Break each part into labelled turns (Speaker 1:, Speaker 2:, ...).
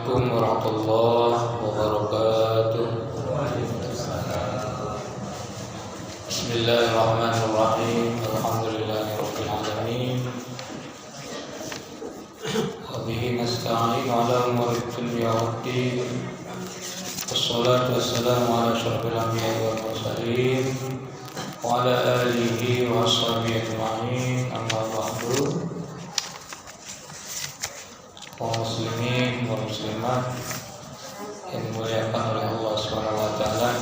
Speaker 1: Assalamualaikum warahmatullahi wabarakatuh. Bismillahirrahmanirrahim. Alhamdulillahirabbil alamin. Wa bihi nasta'in 'ala umuri dunya waddin. Wassalatu wassalamu 'ala asyrofil anbiya'i wal mursalin wa 'ala alihi wa sahbihi ajma'in. Amma ba'du. Kaum muslimin wa muslimat yang dimuliakan oleh Allah Subhanahu wa taala.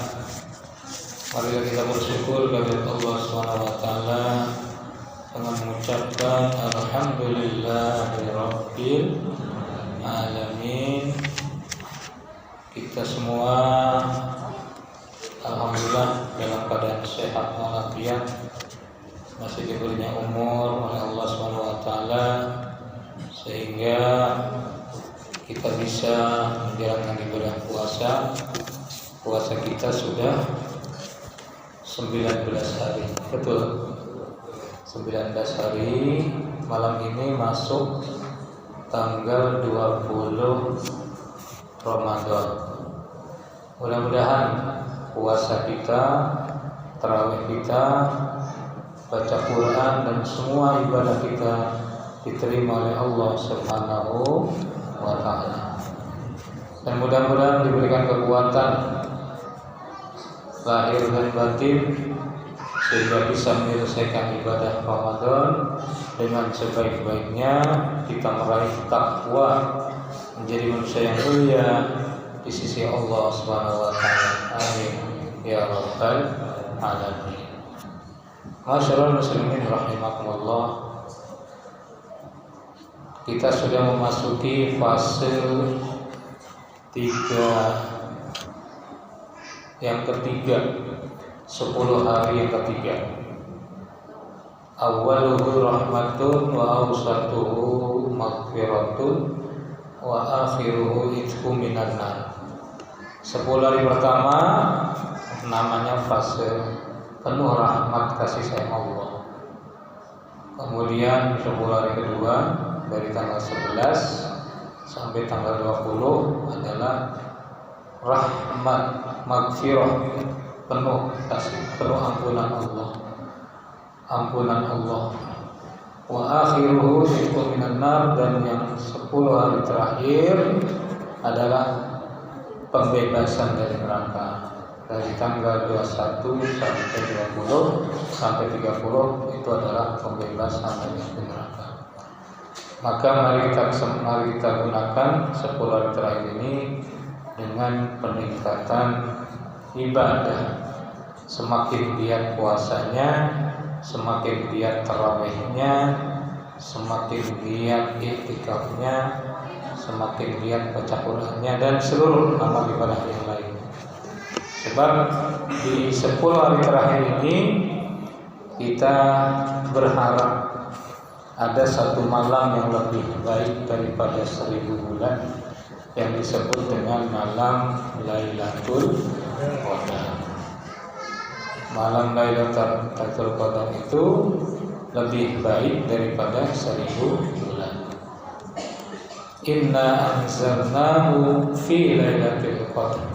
Speaker 1: Mari kita bersyukur kepada Allah Subhanahu wa taala dengan mengucapkan alhamdulillahirabbil alamin. Kita semua alhamdulillah dalam keadaan sehat walafiat, masih diberinya umur oleh Allah Subhanahu wa taala sehingga kita bisa menjalankan ibadah puasa. Puasa kita sudah 19 hari. Betul. 19 hari. Malam ini masuk tanggal 20 Ramadan. Mudah-mudahan puasa kita, tarawih kita, baca Quran dan semua ibadah kita diterima oleh Allah Subhanahu wa taala. Dan mudah-mudahan diberikan kekuatan lahir dan batin sehingga bisa menyelesaikan ibadah Ramadan dengan sebaik-baiknya, kita meraih takwa, menjadi manusia yang mulia di sisi Allah Subhanahu wa taala. Amin ya rabbal alamin. Masyaallah muslimin rahimakumullah. Kita sudah memasuki fase 3 yang ketiga, 10 hari yang ketiga. Awwaluhu rahmatun wa awsatuhu maghfiratun wa akhiruhu itqum minan nar. 10 hari pertama namanya fase penuh rahmat kasih sayang Allah. Kemudian 10 hari kedua dari tanggal 11 sampai tanggal 20 adalah rahmat maghfirah, penuh kasih, penuh ampunan Allah. Wa akhiruhu itqum minan nar, dan yang 10 hari terakhir adalah pembebasan dari neraka. Dari tanggal 21 sampai 20 sampai 30 itu adalah pembebasan dari neraka. Maka mari kita gunakan 10 hari terakhir ini dengan peningkatan ibadah. Semakin giat puasanya, semakin giat tarawihnya, semakin giat iktikafnya, semakin giat baca Qur'annya dan seluruh amal ibadah yang lain. Sebab di 10 hari terakhir ini kita berharap ada satu malam yang lebih baik daripada 1000 bulan yang disebut dengan malam Lailatul Qadar. Malam Lailatul Qadar itu lebih baik daripada 1000 bulan. Inna anzalnahu fi Lailatul Qadar.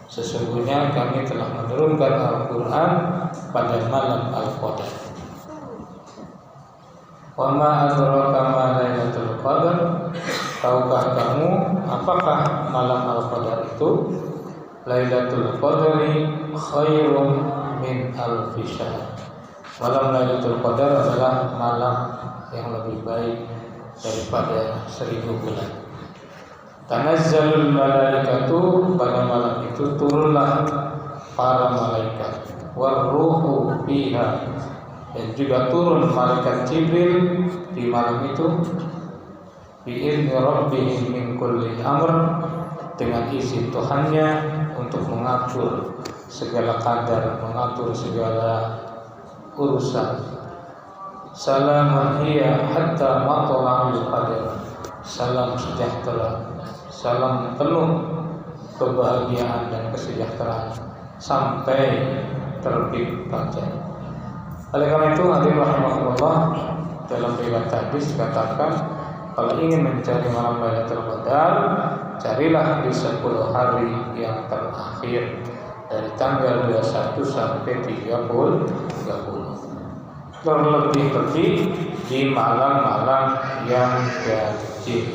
Speaker 1: Sesungguhnya kami telah menurunkan Al-Quran pada malam Al-Qadar. Wa ma adraka ma Lailatul Qadar. Tahukah kamu apakah malam Al-Qadar itu? Lailatul Qadri khairum min alfi syahr. Malam Lailatul Qadar adalah malam yang lebih baik daripada 1000 bulan. Tanazzalul malaikatu, pada malam itu turunlah para malaikat. Warruhu fiha, dan juga turun malaikat Jibril di malam itu. Bi'izni rabbihim min kulli amr, dengan izin Tuhannya untuk mengatur segala qadar, mengatur segala urusan. Salamun hiya hatta matla'il qadar. Salam sejahtera, salam penuh kebahagiaan dan kesejahteraan sampai terbit fajar. Oleh karena itu, hadirin rahimakumullah, dalam riwayat hadis dikatakan kalau ingin mencari malam Lailatul Qadar, carilah di 10 hari yang terakhir dari tanggal 21 sampai 30. Terlebih-lebih di malam-malam yang ganjil.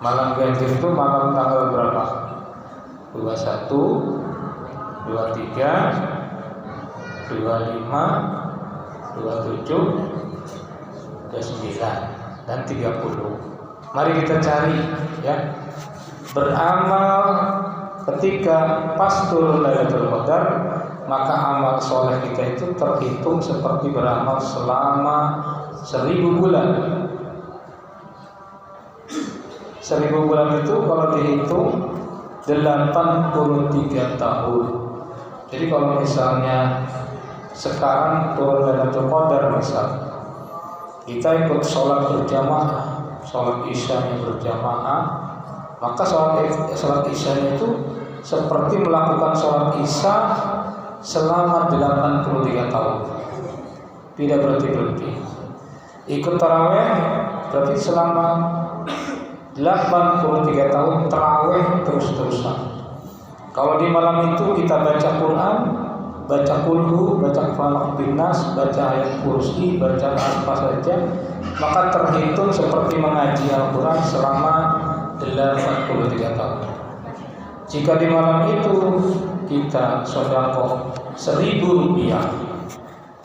Speaker 1: Malam ganjil itu malam tanggal berapa? 21, 23, 25, 27, 29 dan 30. Mari kita cari ya. Beramal ketika pas turun Lailatul Qadar, maka amal soleh kita itu terhitung seperti beramal selama 1000 bulan. 1000 bulan itu kalau dihitung 83 tahun. Jadi kalau misalnya sekarang turun Lailatul Qadar misal, kita ikut sholat berjamaah, sholat isya berjamaah, maka sholat isya itu seperti melakukan sholat isya selama 83 tahun. Tidak berhenti-berhenti. Ikut taraweh berarti selama 83 tahun taraweh terus-terusan. Kalau di malam itu kita baca Quran, baca kulhu, baca falaq bin nas, baca ayat kursi, baca apa saja, maka terhitung seperti mengaji Al-Quran selama 83 tahun. Jika di malam itu kita sedekah 1.000 rupiah,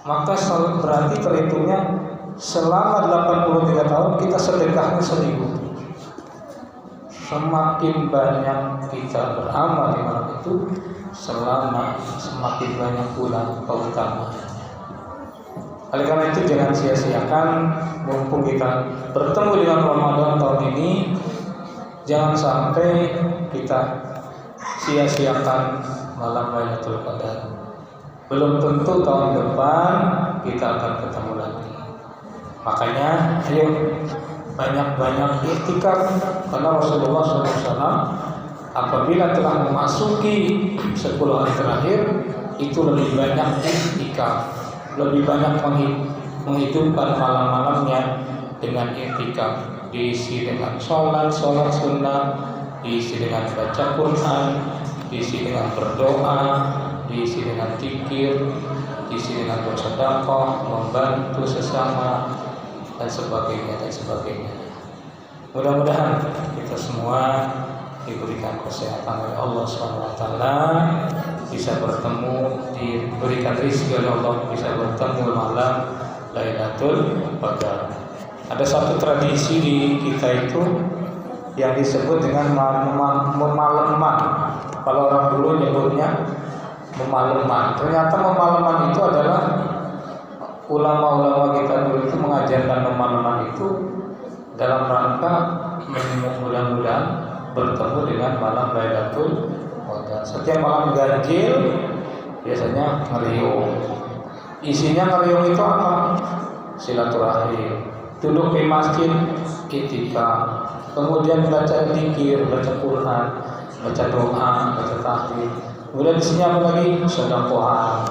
Speaker 1: maka berarti terhitungnya selama 83 tahun kita sedekahnya 1.000. Semakin banyak kita beramal di malam itu, semakin banyak pula keutamaan. Oleh karena itu jangan sia-siakan, mumpung kita bertemu dengan Ramadan tahun ini, jangan sampai kita sia-siakan malam Lailatul Qadar. Belum tentu tahun depan kita akan ketemu lagi. Makanya ayo banyak-banyak iktikaf, karena Rasulullah SAW apabila telah memasuki 10 hari terakhir itu lebih banyak iktikaf, lebih banyak menghidupkan malam-malamnya dengan iktikaf, diisi dengan sholat sunnah, diisi dengan baca Quran, diisi dengan berdoa, diisi dengan zikir, diisi dengan bersedekah, membantu sesama, dan sebagainya. Mudah-mudahan kita semua diberikan kesehatan oleh Allah SWT, bisa bertemu, diberikan rezeki oleh Allah, bisa bertemu malam Lailatul Qadar. Ada satu tradisi di kita itu yang disebut dengan memaleman. Kalau orang dulu nyebutnya memaleman. Ternyata memaleman itu adalah ulama-ulama kita dulu itu mengajarkan memaleman itu dalam rangka mudah-mudahan bertemu dengan malam Lailatul Qadar. Setiap malam ganjil biasanya ngeriung. Isinya ngeriung itu apa? Silaturahim. Duduk di masjid iktikaf. Kemudian baca zikir, baca Quran, baca doa, baca tahlil. Kemudian isinya apa lagi? Sedekah.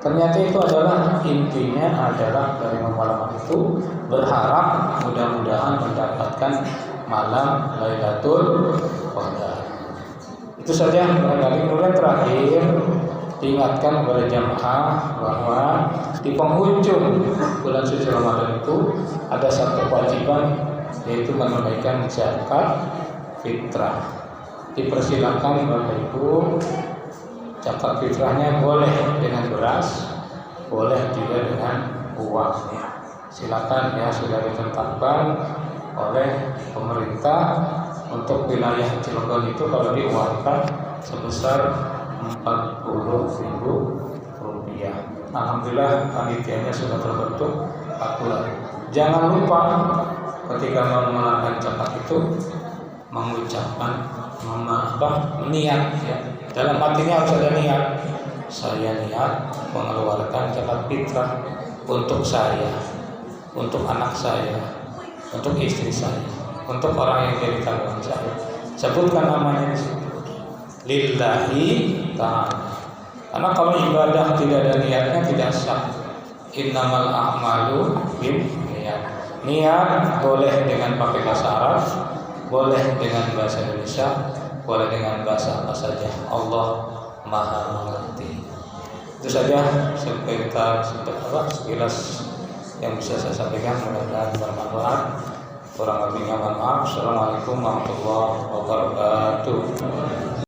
Speaker 1: Ternyata itu adalah intinya adalah dari malam itu berharap mudah-mudahan mendapatkan malam Lailatul Qadar. Itu saja barangkali. Kemudian terakhir diingatkan kepada jamaah bahwa di penghujung bulan suci Ramadan itu ada satu kewajiban, yaitu menunaikan zakat fitrah. Dipersilakan Bapak Ibu, zakat fitrahnya boleh dengan beras, boleh juga dengan uang. Silakan ya, sudah ditetapkan oleh pemerintah untuk wilayah Cilegon itu kalau diuangkan sebesar 40.000 rupiah. Alhamdulillah panitianya sudah terbentuk 40. Jangan lupa ketika mengeluarkan zakat itu mengucapkan niat ya. Dalam hatinya harus ada niat. Saya niat mengeluarkan zakat fitrah untuk saya, untuk anak saya, untuk istri saya, untuk orang yang jadi tanggungan saya. Sebutkan namanya di situ. Lillahi ta'ala. Karena kalau ibadah tidak ada niatnya tidak sah. Innamal a'malu binniyat. Niat boleh dengan pakai bahasa Arab, boleh dengan bahasa Indonesia, boleh dengan bahasa apa saja. Allah Maha mengerti. Itu saja sekilas yang bisa saya sampaikan. Mudah-mudahan bermanfaat. Kurang lebihnya mohon maaf. Assalamualaikum warahmatullahi wabarakatuh.